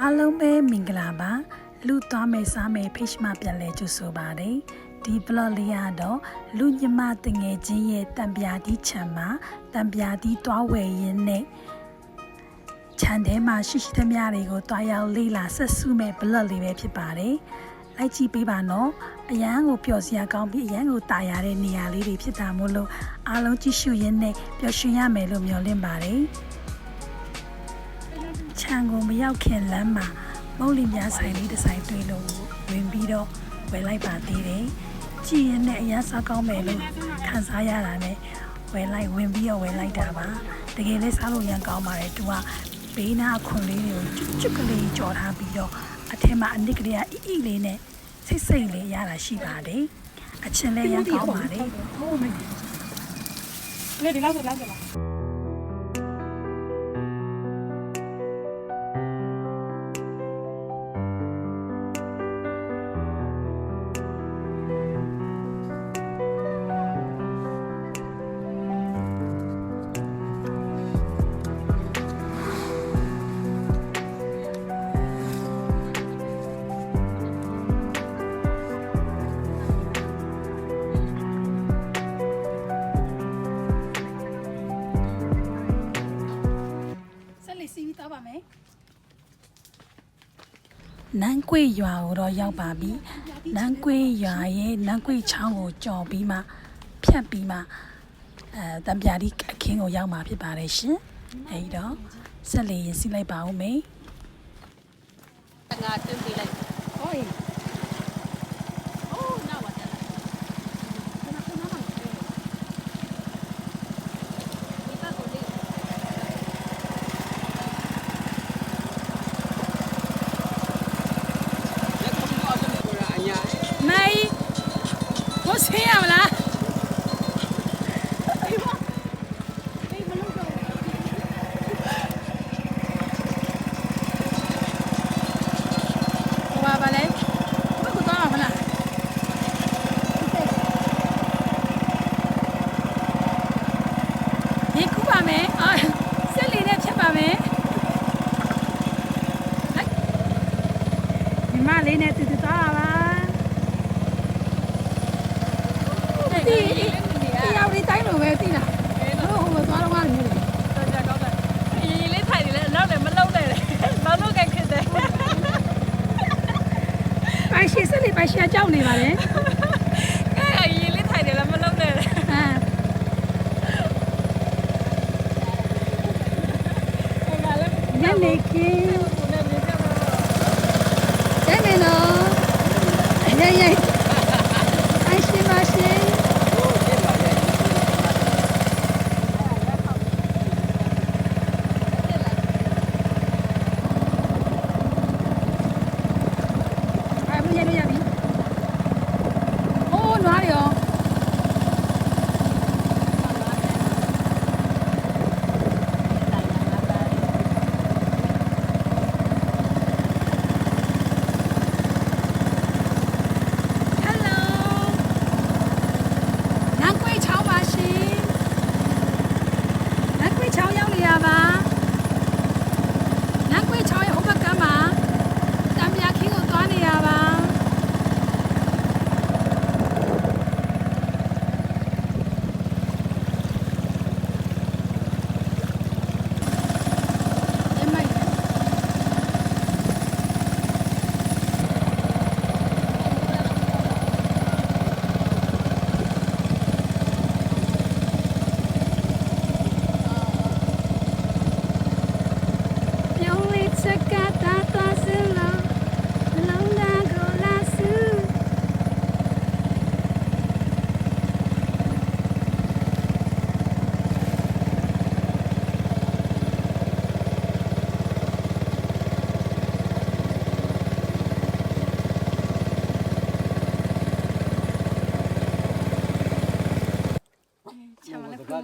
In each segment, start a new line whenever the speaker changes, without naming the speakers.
အားလုံးပဲမင်္ဂလာပါလူသွားမယ်စားမယ် page မှာပြန်လဲကြိုဆိုပါတယ်ဒီ blog လေးကတော့လူညမတငယ်ချင်းရဲ့တံပြားတီးခြံမှာတံပြားတီးသွားဝယ်ရင်းနဲ့ခြံထဲမှာရှိသမျှတွေကိုတွားရောက်လေ့လာဆက်စုမဲ့ blog လေးပဲဖြစ်ပါတယ်လိုက်ကြည့်ပေးပါနော်အရန်ကိုပျော်စရာကောင်းပြီးအရန်ကိုတာယာတဲ့နေရာလေးတွေဖြစ်တာမို့လို့အားလုံးကြည့်ရှုရင်းနဲ့ပျော်ရွှင်ရမယ်လို့မျှော်လင့်ပါတယ်ခြံကိုမရောက်ခင်လမ်းမှာမုတ်လီများဆိုင်လေးတစ်ဆိုင်တွေ့လို့ဝင်ပြီးတော့ဝယ်လိုက်ပါသေးတယ်ကြည့်ရင်လည်းအရန်စားကောင်းမယ်လို့ခံစားရတာနဲ့ဝင်ပြီးတော့ဝယ်လိုက်တာပါတကယ်လည်းစားလို့ရန်ကောင်းပါတယ်သူကဘေးနားအခွန်လေးတွေကိုကျွတ်ကလေးကြော်ထားပြီးတော့အထက်မှာအနစ်ကလေးကအီအီလေးနဲ့စိတ်လေးရတာရှိပါတယ်အချင်းလေးရန်ကောင်းပါတယ်ဟုတ်မယ်လေဒီလောက်ဆိုလောက်ကြပါနန်းကွေရွာကိုတော့ရောက်ပါပြီနန်းကွေရွာရဲ့နန်းကွေချောင်းကိုကြော်ပြီးမှဖြတ်ပြီးမှတံပြားဒီအခင်းကိုရောက်မှာဖြစ်ပါတယ်ရှင်အဲဒီတော့ဆက်လေရင်စီးလိုက်ပါဦးမေငါတွင်းပေးလိုက်ဟောဆေးရမလားဘာပါလဲဘယ်ကိုသွားမှာမလားဒီကူပါမယ်ဆက်လေးနဲ့ဖြတ်ပါမယ်ဒီမလေးနဲ့တူတူသွားပါဒီရောက်ဒီတိုင်းလိုပဲသိလားဟိုသွားတော့မှလည်းတော်ကြကောင်းတယ်ရေးလေးထိုင်နေလဲနောက်လည်းမလုံးနဲ့လေဘာလို့ကခက်တယ်ပိုင်ရှိစလိပိုင်ရှိအကြောင်းနေပါလေအဲရေးလေးထိုင်နေလဲမလုံးနဲ့ညနေခင်းတဲ့မနော်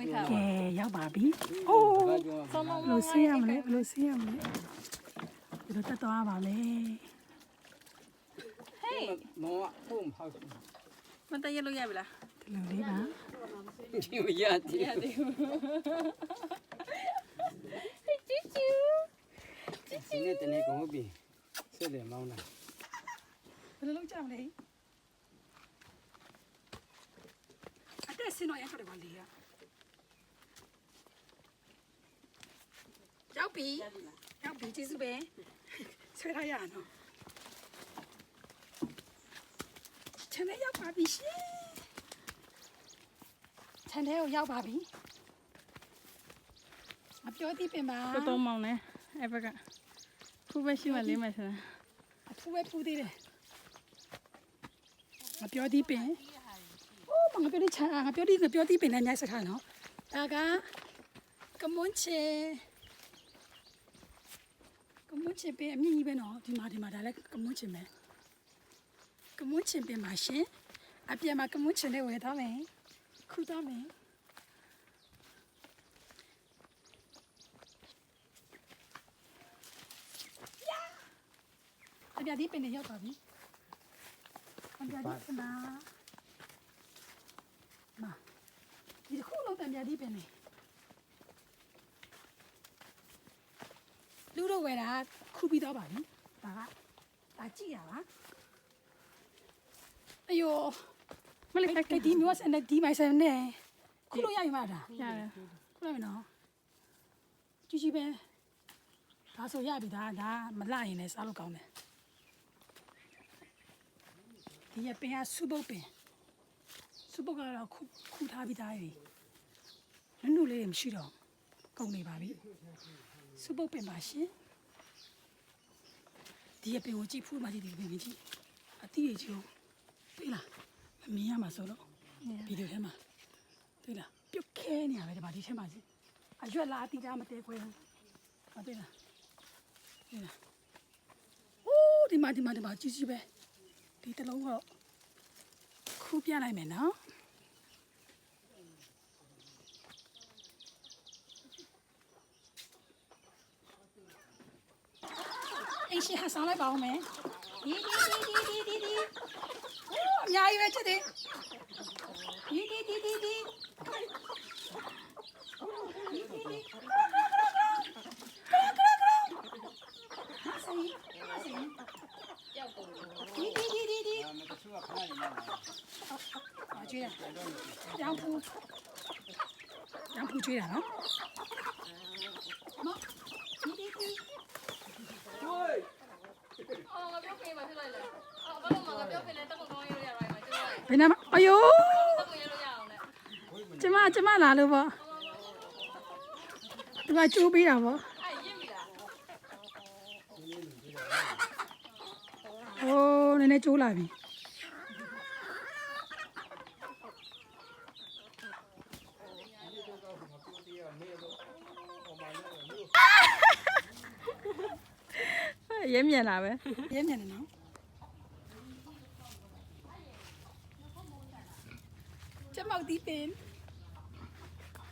ရေးကဲရောက်ပါပြီ။အိုးဘလို့ဆေးရမလဲဘလို့ဆေးရမလဲ။ဒီတော့တက်သွားပါမယ်။ Hey မောဖုန်းဖောက်မတရလို့ရပြီလားဒီလိုလေးပါဒီမရသေးဘူးချီချူချီချူ
Sini tene kamu bi. စစ်တယ်မောင်းတာ
ဘယ်လိုလုပ်ကြမလဲအတက်စင်းတော့ရထွက်တယ်ကွာလေရောက်ပြီကျေးဇူးပဲဆွဲထားရအောင်နော်ခြံထဲရောက်ပါပြီရှင်ခြံထဲကိုရောက်ပါပြီမပြောသေးပင်ပါ
တော့တော့မောင်းနေအဲ့ဘက်ကဖူးပဲရှိမှလေးမှဆရာ
အဖူးပဲဖူးသေးတယ်မပြောသေးပင်အိုးမငါပြောသေးချာငါပြောသေးပင်လည်းအများစကားနော်ဒါကကမွန်းချေပင်အမြင့်ကြီးပဲနော်ဒီမှာဒါလည်းကမွန်းချင်ပဲကမွန်းချင်ပင်ပါရှင်အပြင်မှာကမွန်းချင်လေးဝယ်သွားမယ်ခူးသွားမယ်အပြာဒီပင်နဲ့ရောက်ပါပြီအပြာဒီပင်ပါမဒီခုလုံးတံပြာဒီပင်နဲ့လူတို့ဝယ်တာခုပြီးတော့ပါပြီဒါကြည့်ရပါအယောမလေးကဒီမျိုးစနေဒီမိုင်စနေခုလို့ရပြီမလား
ရတယ်
ခုလိုက်မယ်နော်ကြည့်ပဲဒါဆိုရပြီဒါမလှရင်လည်းစားလို့ကောင်းတယ်ဒီရပင်ကစုပုတ်ကတော့ခူထားပြီးသားပြီနုလေးမရှိတော့ကုန်နေပါပြီစုပုတ်ပင်ပါရှင်ဒီရပင်ကိုကြည့်ဖူးမှကြည့်ဒီပင်ကြီးအတိအကျုံတွေ့လားမမြင်ရမှာဆိုတော့ဗီဒီယိုထဲမှာတွေ့လားပြုတ်ခဲနေရပဲဒီထဲမှာကြီးအရွက်လားအတိသားမတဲခွဲဘူးမတွေ့လားโอ้ဒီမှာကြီးပဲဒီတလုံးတော့ခူးပြလိုက်မယ်နော်အင်းရှိဟာဆောင်လိုက်ပါဦးမယ်ဒီအများကြီးပဲချက်တယ်ဒီ
မတဆူကခဏနေမှာ
အကျွေးရရောင်ဖူးကျွေးတာနော်မဒီ
အော်ငါပြောခင်မှာဖြစ်လိုက်လေအော်ဘာလို့ငါပြောခင်နဲ့တက်ကုန်ကောင်းရရရိုင်းမှာကျတော့
ဘယ်နာမအယိုး
တက်ကုန်ရလို့ရအောင်လေ
ကျမလာလို့ပေါ့ဒီမှာကျိုးပေးတာပေါ့
အဲ့ရင့်ပြီလား
ဟိုးနည်းနည်းကျိုးလာပြီ
ရဲမြန်လာပဲ
ရဲမြန်နေနော်ကျမောက်ဒီပင်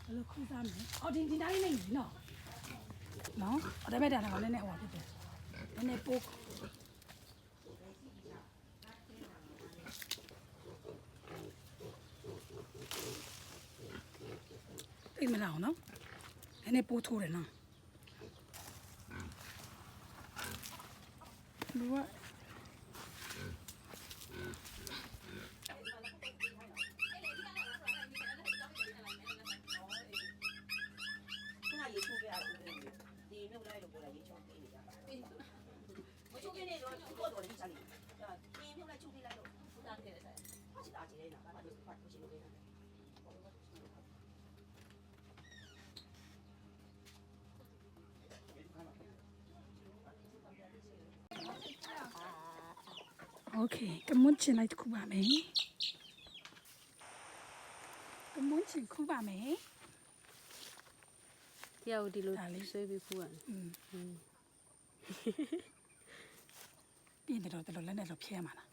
ဘယ်လိုခူးသားမလဲအော်ဒီတိုင်းနေပြီနော်အဲ့ဒါမဲ့တာလည်းနည်းနည်းဟိုဖြစ်တယ်နည်းနည်းပိုးအိမ်မလာအောင်နော်နည်းနည်းပိုးထိုးတယ်နော်
လူက
ရေချိုးခဲ့ရတယ်ဒီမြုပ်လိုက်လို့ပေါ်လာရေချိုးပေးနေကြပါမချိုးခဲ့နေတော့တော့ဒီစားနေဒီမြုပ်လိုက်ချိုးပေးလိုက်လို့ဖူးတာခဲ့တယ်ဆက်ချစ်တာကြည့်နေတာဘာလို့ဖတ်လို့ရှိလို့လဲ
โอเคကမွန်ချင်လိုက်ခုပါမယ်ကမွန်ချင်ခုပါမယ်
တယောက်ဒီလိုဆွဲပြီးခူးရတယ်
ပြင်းတယ်တော့လက်နဲ့တော့ဖြဲရမှာလား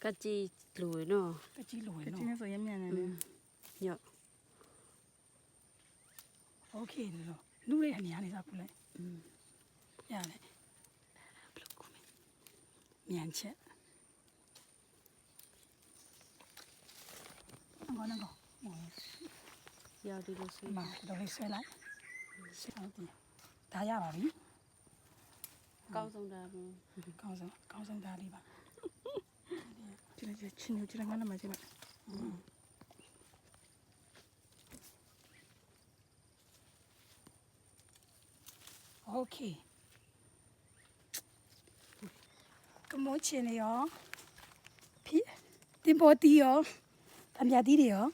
ကကြီးလူရနော်
တကြီးလိုရ
ဒီ
နော်
နေ့ဆိုရဲမြန်နေတယ်
ညော့
โอเคတော့လူရဲ့အနေနဲ့စားခုလိုက်ရတယ်ဘယ်လိုခုမမြန်ချက်ငါနကော
ယောက်ဒီလိုဆွဲ
မတော့လေးဆွဲလိုက်ဆွဲအောင်တင်ဒါရပါပြီ
ကောင်းဆုံးတာဘူး
ကောင်းဆုံးသားလေးပါ
ကြည့်လိုက်ချင်းကြည့်လိုက်ငါနာမကြည့်လိုက်
โอเคကမိုးချင်နေရောဖြစ်တင်ပေါ်တီးရောတံပြာတီးတွေရော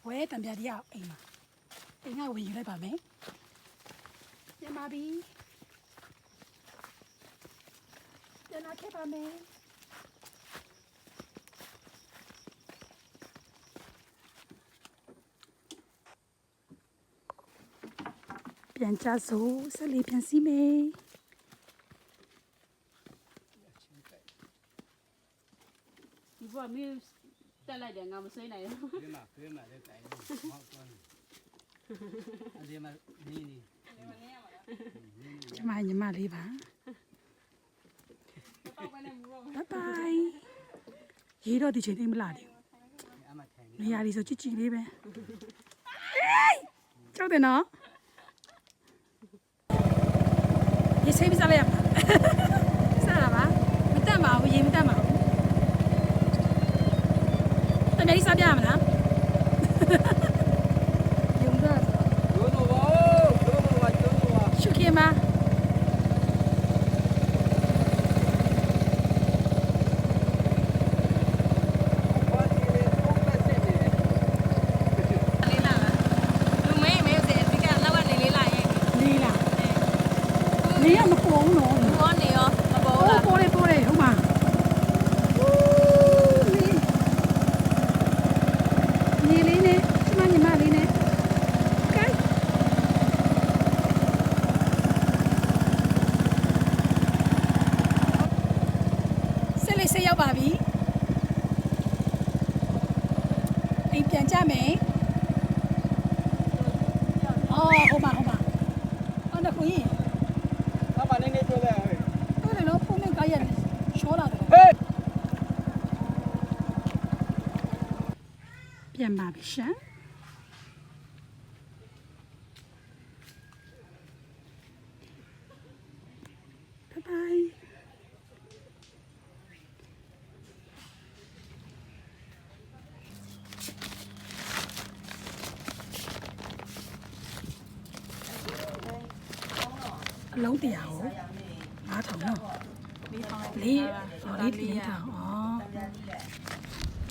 ဝဲတံပြာတီးရအိမ်မှာအိမ်ကဝင်ယူလိုက်ပါမယ်ပြန်ပါပြီပြန်လာခဲ့ပါမယ်ပြန်ကြစို့ဆက်လေးပြန်စီမယ်
ဒီဘက်မင်းတက်လိုက်တယ်ငါမဆွေးနိုင်ဘူး
ဒီမှာလည်းတိုင်ဟုတ်ကောင်းအဲဒီမှာဒီ
ကျမညီမလေးပါဘိုင်ဘိုင်ရေတော့ဒီချိန်အိမ်မလာသေး
အမထိုင်
ဘူးနေရာလေးဆိုကြည့်လေးပဲကြောက်တယ်နော်ရေဆေးပြီးစားလိုက်ရမှာစားရပါမတက်ပါဘူးရေမတက်ပါဘူးတကယ်ကြီးစားပြရမလားယုံသား
ကျိုးတော့
ရှုခင်ပါလေးလားနေရမပေါ်ဘူးနော်ပေါ်တယ်ဟုတ်ပါနေလေးနဲ့ကျမညီမလေးနဲ့ကဲဆက်လေးဆက်ရောက်ပါပြီအိမ်ပြန်ကြမယ်ဟုတ်ပါအဲ့ဒါကိုရင်
အမနေပြောလဲ
ဟုတ်တယ်နော်ဖုန်းနဲ့ကားရတယ်ရှောလာတယ်
ဟေး
ပြန်ပါပြီရှင်ဘိုင်ဘိုင်အလုံးတရားကို9000နော်လေး4000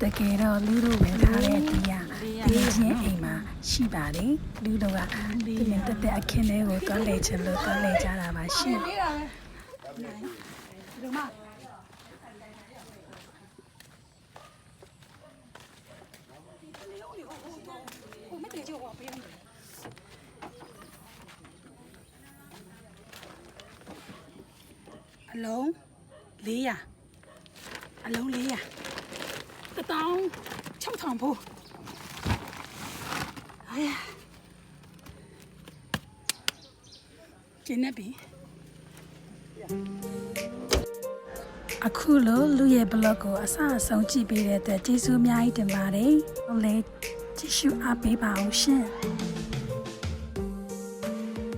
တကယ်တော့လူတို့ပဲထားတဲ့တရားပေးခြင်းအိမ်မှာရှိပါတယ်လူတို့ကဒီနေ့တက်တဲ့အခင်းလေးကိုတွန်းလေချင်လို့တွန်းလေကြတာပါရှင်ပေးတာပဲဒီမှာအလုံး400အလုံး400 16000ဖို့哎呀ကျင်းနေပြီအခုလိုလူရဲ့ blog ကိုအစအဆုံးကြည့်ပေးတဲ့အတွက်ကျေးဇူးအများကြီးတင်ပါတယ်။ဟုတ်လေကြည့်ရှုအားပေးပါအောင်ရှင်။